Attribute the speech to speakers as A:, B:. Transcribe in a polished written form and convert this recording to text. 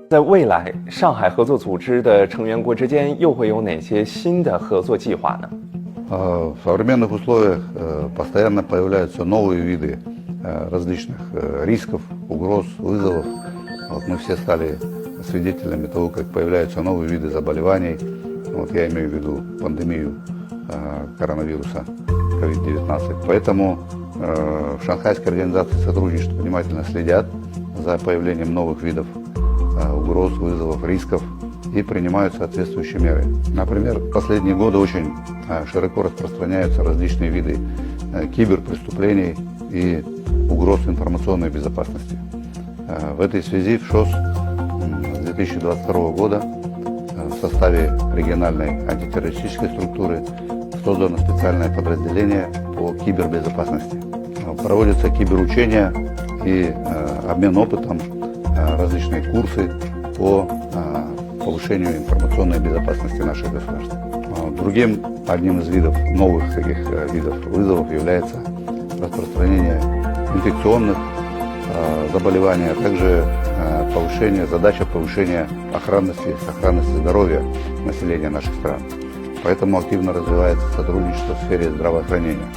A: 在未来，上海合作组织的成员国之间又会有哪些新的合作计划呢？
B: В современных условиях постоянно появляются новые виды различных рисков, угроз, вызовов. Вот мы все стали свидетелями того, как появляются новые виды заболеваний. Вот я имею в виду пандемию коронавируса COVID-19. Поэтому в Шанхайской организации сотрудничества внимательно следят за появлением новых видов угроз, вызовов, рисков и принимают соответствующие меры. Например, в последние годы очень широко распространяются различные виды киберпреступлений и угроз информационной безопасности. В этой связи в ШОС с 2022 года в составе региональной антитеррористической структуры создано специальное подразделение по кибербезопасности. Проводятся киберучения и обмен опытом, различные курсы по повышению информационной безопасности наших государств. Другим одним из новых таких видов вызовов является распространение инфекционных заболеваний, а также задача повышения сохранности здоровья населения наших стран. Поэтому активно развивается сотрудничество в сфере здравоохранения.